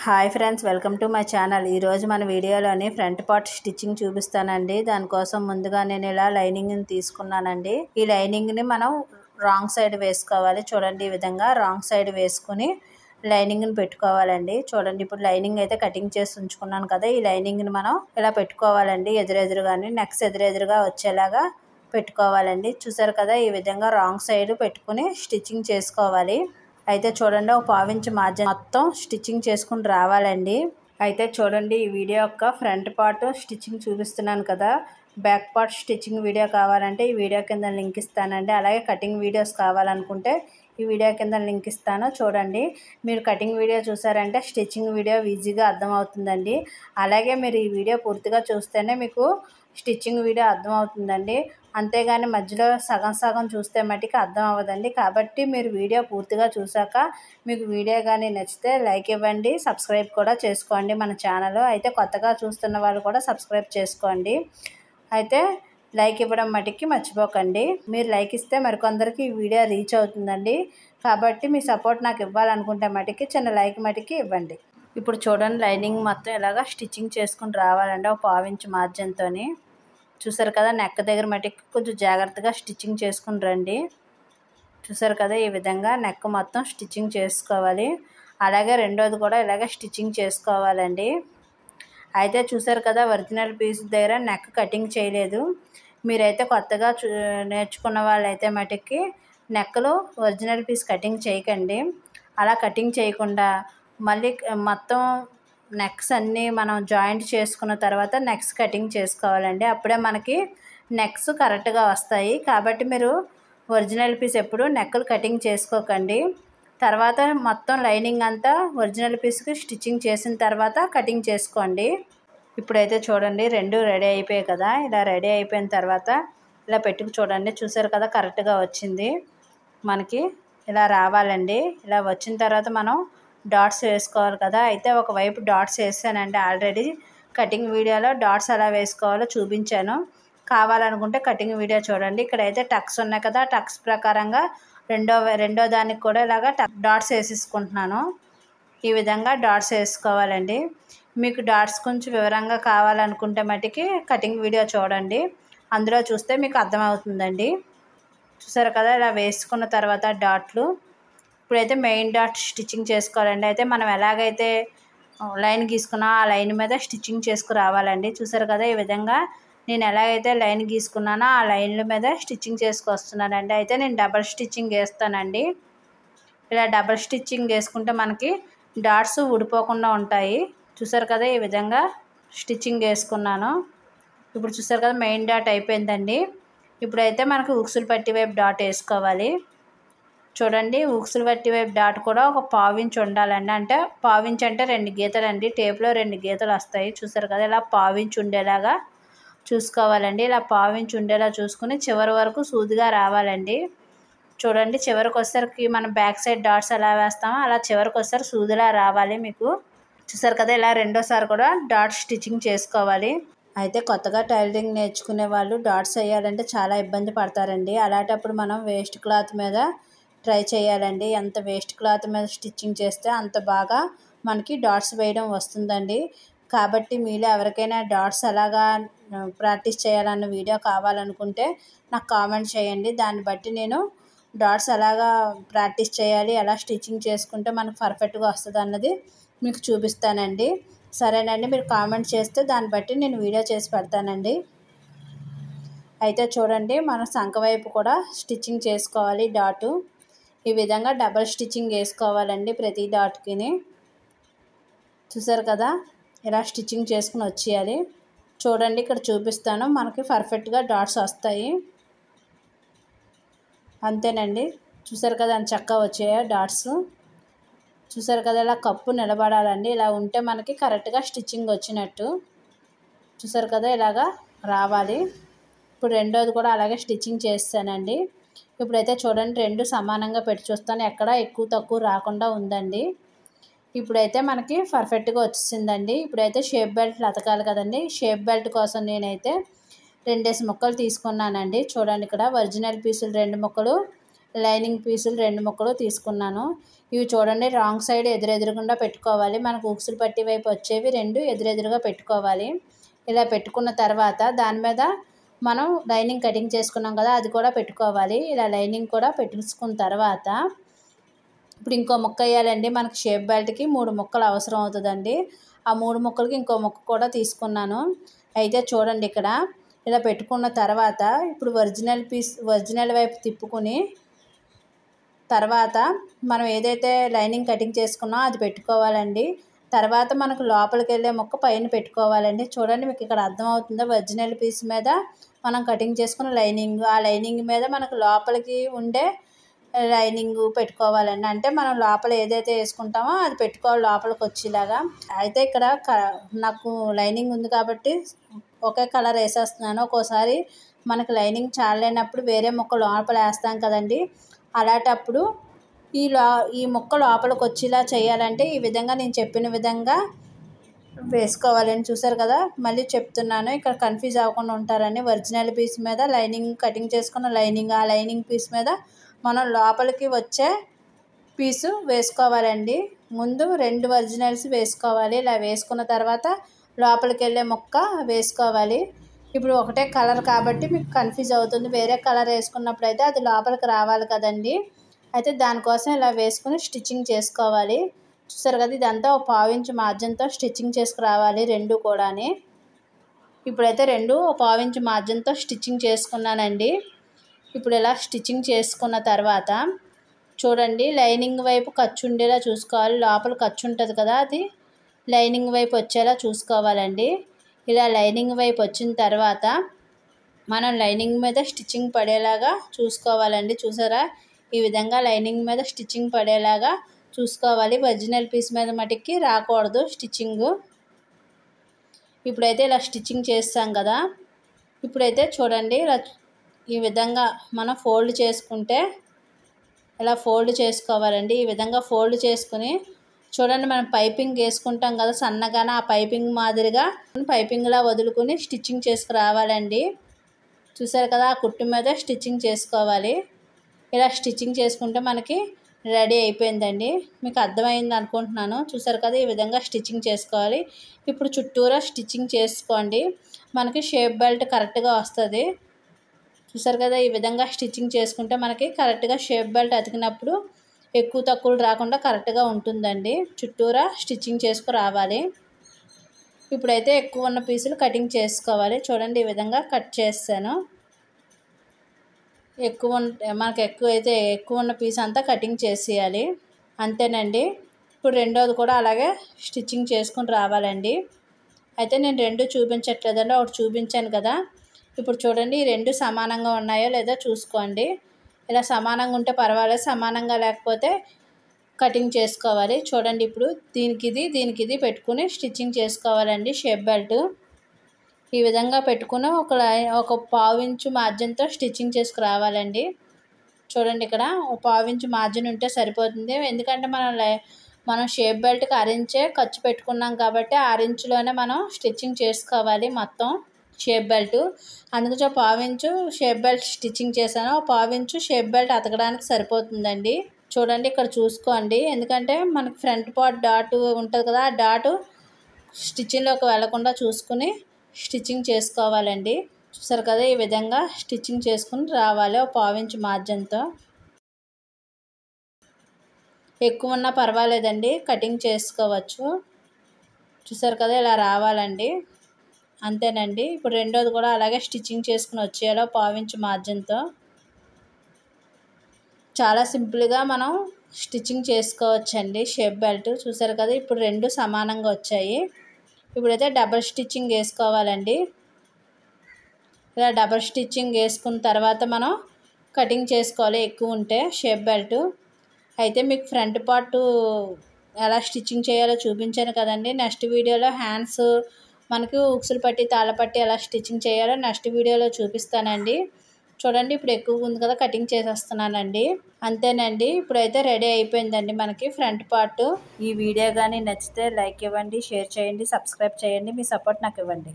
Hi friends, welcome to my channel. ఈరోజు మన వీడియోలోని ఫ్రంట్ పార్ట్ స్టిచ్చింగ్ చూపిస్తానండి. దానికోసం ముందుగా నేను ఇలా లైనింగ్ని తీసుకున్నానండి. ఈ లైనింగ్ని మనం రాంగ్ సైడ్ వేసుకోవాలి. చూడండి, ఈ విధంగా రాంగ్ సైడ్ వేసుకుని లైనింగ్ని పెట్టుకోవాలండి. చూడండి, ఇప్పుడు లైనింగ్ అయితే కటింగ్ చేసి ఉంచుకున్నాను కదా, ఈ లైనింగ్ని మనం ఇలా పెట్టుకోవాలండి. ఎదురెదురుగాని నెక్స్ ఎదురెదురుగా వచ్చేలాగా పెట్టుకోవాలండి. చూసారు కదా, ఈ విధంగా రాంగ్ సైడ్ పెట్టుకుని స్టిచ్చింగ్ చేసుకోవాలి. అయితే చూడండి, ఒక పావించి మార్జిన్ మొత్తం స్టిచ్చింగ్ చేసుకుని రావాలండి. అయితే చూడండి, ఈ వీడియో యొక్క ఫ్రంట్ పార్ట్ స్టిచ్చింగ్ చూపిస్తున్నాను కదా, బ్యాక్ పార్ట్ స్టిచ్చింగ్ వీడియో కావాలంటే ఈ వీడియో కింద లింక్ ఇస్తానండి. అలాగే కటింగ్ వీడియోస్ కావాలనుకుంటే ఈ వీడియో కింద లింక్ ఇస్తాను. చూడండి, మీరు కటింగ్ వీడియో చూసారంటే స్టిచ్చింగ్ వీడియో ఈజీగా అర్థమవుతుందండి. అలాగే మీరు ఈ వీడియో పూర్తిగా చూస్తేనే మీకు స్టిచ్చింగ్ వీడియో అర్థమవుతుందండి. అంతేగాని మధ్యలో సగం సగం చూస్తే మటుకు అర్థం అవ్వదండి. కాబట్టి మీరు వీడియో పూర్తిగా చూసాక మీకు వీడియో కానీ నచ్చితే లైక్ ఇవ్వండి, సబ్స్క్రైబ్ కూడా చేసుకోండి మన ఛానల్. అయితే కొత్తగా చూస్తున్న వాళ్ళు కూడా సబ్స్క్రైబ్ చేసుకోండి. అయితే లైక్ ఇవ్వడం మటుకి మర్చిపోకండి. మీరు లైక్ ఇస్తే మరికొందరికి ఈ వీడియో రీచ్ అవుతుందండి. కాబట్టి మీ సపోర్ట్ నాకు ఇవ్వాలనుకుంటే మటుకి చిన్న లైక్ మటుకి ఇవ్వండి. ఇప్పుడు చూడండి, లైనింగ్ మొత్తం ఇలాగా స్టిచ్చింగ్ చేసుకుని రావాలండి. ఒక పావించి మార్జిన్తో చూసారు కదా, నెక్ దగ్గర మటుకు కొంచెం జాగ్రత్తగా స్టిచ్చింగ్ చేసుకుని రండి. చూసారు కదా, ఈ విధంగా నెక్ మొత్తం స్టిచ్చింగ్ చేసుకోవాలి. అలాగే రెండోది కూడా ఇలాగే స్టిచ్చింగ్ చేసుకోవాలండి. అయితే చూసారు కదా, ఒరిజినల్ పీస్ దగ్గర నెక్ కటింగ్ చేయలేదు. మీరైతే కొత్తగా నేర్చుకున్న వాళ్ళైతే మటుకి నెక్లో ఒరిజినల్ పీస్ కటింగ్ చేయకండి. అలా కటింగ్ చేయకుండా మళ్ళీ మొత్తం నెక్స్ అన్నీ మనం జాయింట్ చేసుకున్న తర్వాత నెక్స్ కటింగ్ చేసుకోవాలండి. అప్పుడే మనకి నెక్స్ కరెక్ట్గా వస్తాయి. కాబట్టి మీరు ఒరిజినల్ పీస్ ఎప్పుడు నెక్కులు కటింగ్ చేసుకోకండి. తర్వాత మొత్తం లైనింగ్ అంతా ఒరిజినల్ పీస్కి స్టిచ్చింగ్ చేసిన తర్వాత కటింగ్ చేసుకోండి. ఇప్పుడైతే చూడండి, రెండు రెడీ అయిపోయాయి కదా, ఇలా రెడీ అయిపోయిన తర్వాత ఇలా పెట్టుకు చూడండి. చూసారు కదా, కరెక్ట్గా వచ్చింది. మనకి ఇలా రావాలండి. ఇలా వచ్చిన తర్వాత మనం డాట్స్ వేసుకోవాలి కదా. అయితే ఒకవైపు డాట్స్ వేసానండి ఆల్రెడీ. కటింగ్ వీడియోలో డాట్స్ ఎలా వేసుకోవాలో చూపించాను. కావాలనుకుంటే కటింగ్ వీడియో చూడండి. ఇక్కడైతే టక్స్ ఉన్నాయి కదా, టక్స్ ప్రకారంగా రెండో దానికి కూడా ఇలాగా డాట్స్ వేసేసుకుంటున్నాను. ఈ విధంగా డాట్స్ వేసుకోవాలండి. మీకు డాట్స్ కొంచెం వివరంగా కావాలనుకుంటే మటుకి కటింగ్ వీడియో చూడండి. అందులో చూస్తే మీకు అర్థమవుతుందండి. చూసారు కదా, ఇలా వేసుకున్న తర్వాత డాట్లు ఇప్పుడైతే మెయిన్ డాట్ స్టిచ్చింగ్ చేసుకోవాలండి. అయితే మనం ఎలాగైతే లైన్ గీసుకున్నా ఆ లైన్ మీద స్టిచ్చింగ్ చేసుకురావాలండి. చూసారు కదా, ఈ విధంగా నేను ఎలాగైతే లైన్ గీసుకున్నానో ఆ లైన్ల మీద స్టిచ్చింగ్ చేసుకొస్తున్నానండి. అయితే నేను డబల్ స్టిచ్చింగ్ వేస్తానండి. ఇలా డబల్ స్టిచ్చింగ్ వేసుకుంటే మనకి డాట్స్ ఊడిపోకుండా ఉంటాయి. చూసారు కదా, ఈ విధంగా స్టిచ్చింగ్ వేసుకున్నాను. ఇప్పుడు చూసారు కదా, మెయిన్ డాట్ అయిపోయిందండి. ఇప్పుడైతే మనకు ఉక్సులు పట్టి వైపు డాట్ వేసుకోవాలి. చూడండి, ఉక్సులు పట్టి వైపు డాట్ కూడా ఒక పావించి ఉండాలండి. అంటే పావించి అంటే 2 గీతలు అండి. టేప్లో 2 గీతలు వస్తాయి. చూసారు కదా, ఇలా పావించి ఉండేలాగా చూసుకోవాలండి. ఇలా పావించి ఉండేలా చూసుకుని చివరి వరకు సూదిగా రావాలండి. చూడండి, చివరికి వచ్చేసరికి మనం బ్యాక్ సైడ్ డాట్స్ ఎలా వేస్తామో అలా చివరికి వచ్చేసరికి సూదిలా రావాలి మీకు. చూసారు కదా, ఇలా రెండోసారి కూడా డాట్ స్టిచ్చింగ్ చేసుకోవాలి. అయితే కొత్తగా టైలరింగ్ నేర్చుకునే వాళ్ళు డాట్స్ వేయాలంటే చాలా ఇబ్బంది పడతారండి. అలాంటప్పుడు మనం వేస్ట్ క్లాత్ మీద ట్రై చేయాలండి. ఎంత వేస్ట్ క్లాత్ మీద స్టిచ్చింగ్ చేస్తే అంత బాగా మనకి డాట్స్ వేయడం వస్తుందండి. కాబట్టి మీలో ఎవరికైనా డాట్స్ ఎలాగా ప్రాక్టీస్ చేయాలన్న వీడియో కావాలనుకుంటే నాకు కామెంట్ చేయండి. దాన్ని బట్టి నేను డాట్స్ ఎలాగా ప్రాక్టీస్ చేయాలి, ఎలా స్టిచ్చింగ్ చేసుకుంటే మనకు పర్ఫెక్ట్గా వస్తుంది అన్నది మీకు చూపిస్తానండి. సరేనండి, మీరు కామెంట్ చేస్తే దాన్ని బట్టి నేను వీడియో చేసి పెడతానండి. అయితే చూడండి, మనం సంక వైపు కూడా స్టిచ్చింగ్ చేసుకోవాలి. డాటు ఈ విధంగా డబల్ స్టిచ్చింగ్ వేసుకోవాలండి ప్రతి డాట్కి. చూసారు కదా, ఇలా స్టిచ్చింగ్ చేసుకుని వచ్చేయాలి. చూడండి, ఇక్కడ చూపిస్తాను, మనకి పర్ఫెక్ట్గా డాట్స్ వస్తాయి. అంతేనండి. చూసారు కదా, అంత చక్కగా వచ్చాయో డాట్స్. చూసారు కదా, ఇలా కప్పు నిలబడాలండి. ఇలా ఉంటే మనకి కరెక్ట్గా స్టిచ్చింగ్ వచ్చినట్టు. చూసారు కదా, ఇలాగా రావాలి. ఇప్పుడు రెండోది కూడా అలాగే స్టిచ్చింగ్ చేస్తానండి. ఇప్పుడైతే చూడండి, రెండు సమానంగా పెట్టి చూస్తాను, ఎక్కడ ఎక్కువ తక్కువ రాకుండా ఉందండి. ఇప్పుడైతే మనకి పర్ఫెక్ట్గా వచ్చేసిందండి. ఇప్పుడైతే షేప్ బెల్ట్లు అతకాలి కదండి. షేప్ బెల్ట్ కోసం నేనైతే 2 ముక్కలు తీసుకున్నానండి. చూడండి, ఇక్కడ ఒరిజినల్ పీసులు 2 ముక్కలు, లైనింగ్ పీసులు 2 ముక్కలు తీసుకున్నాను. ఇవి చూడండి రాంగ్ సైడ్ ఎదురెదురుగుండా పెట్టుకోవాలి. మనకు ఉక్సులు పట్టి వైపు వచ్చేవి 2 ఎదురెదురుగా పెట్టుకోవాలి. ఇలా పెట్టుకున్న తర్వాత దాని మీద మనం లైనింగ్ కటింగ్ చేసుకున్నాం కదా, అది కూడా పెట్టుకోవాలి. ఇలా లైనింగ్ కూడా పెట్టేసుకున్న తర్వాత ఇప్పుడు ఇంకో ముక్క వేయాలండి. మనకి షేప్ బెల్ట్కి 3 ముక్కలు అవసరం అవుతుందండి. ఆ 3 ముక్కలకి ఇంకో ముక్క కూడా తీసుకున్నాను. అయితే చూడండి ఇక్కడ ఇలా పెట్టుకున్న తర్వాత ఇప్పుడు ఒరిజినల్ వైపు తిప్పుకుని తర్వాత మనం ఏదైతే లైనింగ్ కటింగ్ చేసుకున్నామో అది పెట్టుకోవాలండి. తర్వాత మనకు లోపలికి వెళ్ళే ముక్క పైన పెట్టుకోవాలండి. చూడండి మీకు ఇక్కడ అర్థమవుతుందా? ఒరిజినల్ పీస్ మీద మనం కటింగ్ చేసుకున్న లైనింగ్, ఆ లైనింగ్ మీద మనకు లోపలికి ఉండే లైనింగ్ పెట్టుకోవాలండి. అంటే మనం లోపల ఏదైతే వేసుకుంటామో అది పెట్టుకోవాలి లోపలికి వచ్చేలాగా. అయితే ఇక్కడ నాకు లైనింగ్ ఉంది కాబట్టి ఒకే కలర్ వేసేస్తున్నాను. ఒక్కోసారి మనకు లైనింగ్ చాలలేనప్పుడు వేరే ముక్క లోపల వేస్తాం కదండి, అలాంటప్పుడు ఈ ముక్క లోపలికి వచ్చేలా చేయాలంటే ఈ విధంగా నేను చెప్పిన విధంగా వేసుకోవాలని. చూసారు కదా, మళ్ళీ చెప్తున్నాను ఇక్కడ కన్ఫ్యూజ్ అవ్వకుండా ఉంటారని. ఒరిజినల్ పీస్ మీద లైనింగ్ కటింగ్ చేసుకున్న లైనింగ్, ఆ లైనింగ్ పీస్ మీద మనం లోపలికి వచ్చే పీసు వేసుకోవాలండి. ముందు 2 ఒరిజినల్స్ వేసుకోవాలి. ఇలా వేసుకున్న తర్వాత లోపలికి వెళ్ళే ముక్క వేసుకోవాలి. ఇప్పుడు ఒకటే కలర్ కాబట్టి మీకు కన్ఫ్యూజ్ అవుతుంది. వేరే కలర్ వేసుకున్నప్పుడు అయితే అది లోపలికి రావాలి కదండి. అయితే దానికోసం ఇలా వేసుకుని స్టిచ్చింగ్ చేసుకోవాలి. చూసారు కదా, ఇదంతా ఒక 1/4 ఇంచ్ మార్జిన్తో స్టిచ్చింగ్ చేసుకురావాలి 2 కూడాని. ఇప్పుడైతే 2 ఒక 1/4 ఇంచ్ మార్జిన్తో స్టిచ్చింగ్ చేసుకున్నానండి. ఇప్పుడు ఇలా స్టిచ్చింగ్ చేసుకున్న తర్వాత చూడండి లైనింగ్ వైపు ఖర్చు ఉండేలా చూసుకోవాలి. లోపల ఖర్చు ఉంటుంది కదా, అది లైనింగ్ వైపు వచ్చేలా చూసుకోవాలండి. ఇలా లైనింగ్ వైపు వచ్చిన తర్వాత మనం లైనింగ్ మీద స్టిచ్చింగ్ పడేలాగా చూసుకోవాలండి. చూసారా, ఈ విధంగా లైనింగ్ మీద స్టిచ్చింగ్ పడేలాగా చూసుకోవాలి. ఒరిజినల్ పీస్ మీద మటుకి రాకూడదు స్టిచ్చింగ్. ఇప్పుడైతే ఇలా స్టిచ్చింగ్ చేస్తాం కదా, ఇప్పుడైతే చూడండి ఇలా ఈ విధంగా మనం ఫోల్డ్ చేసుకుంటే ఇలా ఫోల్డ్ చేసుకోవాలండి. ఈ విధంగా ఫోల్డ్ చేసుకుని చూడండి మనం పైపింగ్ వేసుకుంటాం కదా సన్నగానే, ఆ పైపింగ్ మాదిరిగా పైపింగ్లా వదులుకుని స్టిచ్చింగ్ చేసుకురావాలండి. చూసారు కదా, ఆ కుట్టు మీద స్టిచ్చింగ్ చేసుకోవాలి. ఇలా స్టిచ్చింగ్ చేసుకుంటే మనకి రెడీ అయిపోయిందండి. మీకు అర్థమైంది అనుకుంటున్నాను. చూసారు కదా, ఈ విధంగా స్టిచ్చింగ్ చేసుకోవాలి. ఇప్పుడు చుట్టూరా స్టిచ్చింగ్ చేసుకోండి, మనకి షేప్ బెల్ట్ కరెక్ట్గా వస్తుంది. చూసారు కదా, ఈ విధంగా స్టిచ్చింగ్ చేసుకుంటే మనకి కరెక్ట్గా షేప్ బెల్ట్ అతికినప్పుడు ఎక్కువ తక్కువలు రాకుండా కరెక్ట్గా ఉంటుందండి. చుట్టూరా స్టిచ్చింగ్ చేసుకురావాలి. ఇప్పుడైతే ఎక్కువ ఉన్న పీసులు కటింగ్ చేసుకోవాలి. చూడండి ఈ విధంగా కట్ చేస్తాను. మనకు ఎక్కువ ఉన్న పీస్ అంతా కటింగ్ చేసేయాలి. అంతేనండి. ఇప్పుడు రెండోది కూడా అలాగే స్టిచ్చింగ్ చేసుకుని రావాలండి. అయితే నేను 2 చూపించట్లేదండి, ఒకటి చూపించాను కదా. ఇప్పుడు చూడండి ఈ 2 సమానంగా ఉన్నాయో లేదో చూసుకోండి. ఇలా సమానంగా ఉంటే పర్వాలేదు, సమానంగా లేకపోతే కటింగ్ చేసుకోవాలి. చూడండి ఇప్పుడు దీనికి ఇది పెట్టుకుని స్టిచ్చింగ్ చేసుకోవాలండి. షేప్ బెల్ట్ ఈ విధంగా పెట్టుకుని ఒక 1/4 ఇంచు మార్జిన్తో స్టిచ్చింగ్ చేసుకురావాలండి. చూడండి ఇక్కడ 1/4 ఇంచు మార్జిన్ ఉంటే సరిపోతుంది. ఎందుకంటే మనం షేప్ బెల్ట్కి 6 ఇంచే ఖర్చు పెట్టుకున్నాం కాబట్టి 6 ఇంచులోనే మనం స్టిచ్చింగ్ చేసుకోవాలి మొత్తం షేప్ బెల్ట్. అందుకే 1/4 ఇంచు షేప్ బెల్ట్ స్టిచ్చింగ్ చేశాను. 1/4 ఇంచు షేప్ బెల్ట్ అతకడానికి సరిపోతుందండి. చూడండి ఇక్కడ చూసుకోండి, ఎందుకంటే మనకి ఫ్రంట్ పార్ట్ డాట్ ఉంటుంది కదా, ఆ డాట్ స్టిచ్చింగ్లోకి వెళ్లకుండా చూసుకుని స్టిచ్చింగ్ చేసుకోవాలండి. చూసారు కదా, ఈ విధంగా స్టిచ్చింగ్ చేసుకుని రావాలి 1/4 ఇంచు మార్జిన్తో. ఎక్కువ ఉన్నా పర్వాలేదండి, కటింగ్ చేసుకోవచ్చు. చూసారు కదా, ఇలా రావాలండి. అంతేనండి. ఇప్పుడు రెండోది కూడా అలాగే స్టిచ్చింగ్ చేసుకుని వచ్చేయాలి 1/4 ఇంచు మార్జిన్తో. చాలా సింపుల్గా మనం స్టిచ్చింగ్ చేసుకోవచ్చండి షేప్ బెల్ట్. చూసారు కదా, ఇప్పుడు 2 సమానంగా వచ్చాయి. ఇప్పుడైతే డబల్ స్టిచ్చింగ్ వేసుకోవాలండి. ఇలా డబల్ స్టిచ్చింగ్ వేసుకున్న తర్వాత మనం కటింగ్ చేసుకోవాలి ఎక్కువ ఉంటే షేప్ బెల్ట్. అయితే మీకు ఫ్రంట్ పార్ట్ ఎలా స్టిచ్చింగ్ చేయాలో చూపించాను కదండి. నెక్స్ట్ వీడియోలో హ్యాండ్స్ మనకి ఉక్సులు పట్టి తాళ్ళపట్టి ఎలా స్టిచ్చింగ్ చేయాలో నెక్స్ట్ వీడియోలో చూపిస్తానండి. చూడండి ఇప్పుడు ఎక్కువ ఉంది కదా, కటింగ్ చేసేస్తున్నానండి. అంతేనండి, ఇప్పుడైతే రెడీ అయిపోయిందండి మనకి ఫ్రంట్ పార్ట్. ఈ వీడియో కానీ నచ్చితే లైక్ ఇవ్వండి, షేర్ చేయండి, సబ్స్క్రైబ్ చేయండి. మీ సపోర్ట్ నాకు ఇవ్వండి.